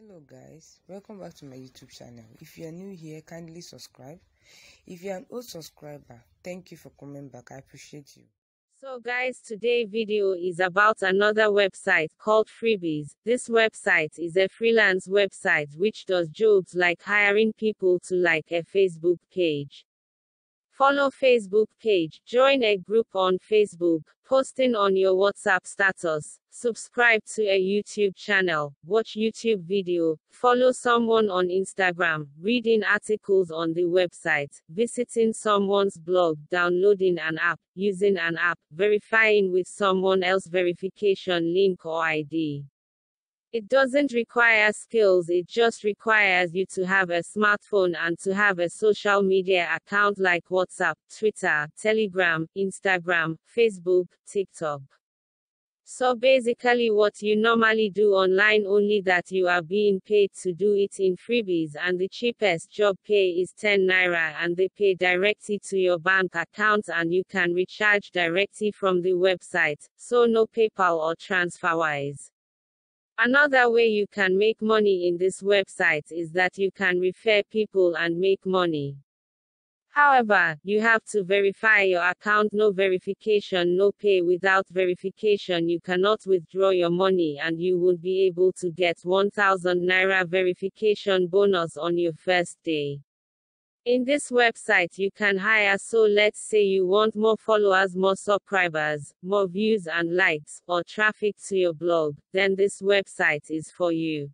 Hello guys, welcome back to my YouTube channel. If you are new here, kindly subscribe. If you are an old subscriber, thank you for coming back. I appreciate you. So guys, today's video is about another website called Freebies. This website is a freelance website which does jobs like hiring people to like a Facebook page. Follow Facebook page, join a group on Facebook, posting on your WhatsApp status, subscribe to a YouTube channel, watch YouTube video, follow someone on Instagram, reading articles on the website, visiting someone's blog, downloading an app, using an app, verifying with someone else's verification link or ID. It doesn't require skills, it just requires you to have a smartphone and to have a social media account like WhatsApp, Twitter, Telegram, Instagram, Facebook, TikTok. So basically what you normally do online, only that you are being paid to do it in Freebies, and the cheapest job pay is 10 Naira and they pay directly to your bank account and you can recharge directly from the website, so no PayPal or TransferWise. Another way you can make money in this website is that you can refer people and make money. However, you have to verify your account. No verification, no pay. Without verification you cannot withdraw your money and you will be able to get 1000 Naira verification bonus on your first day. In this website you can hire, so let's say you want more followers, more subscribers, more views and likes, or traffic to your blog, then this website is for you.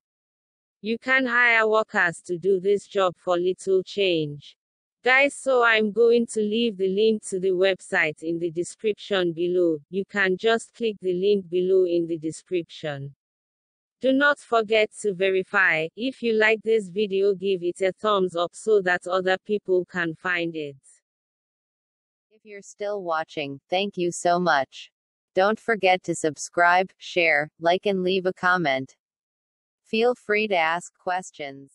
You can hire workers to do this job for little change. Guys, so I'm going to leave the link to the website in the description below. You can just click the link below in the description. Do not forget to verify. If you like this video, give it a thumbs up so that other people can find it. If you're still watching, thank you so much. Don't forget to subscribe, share, like and leave a comment. Feel free to ask questions.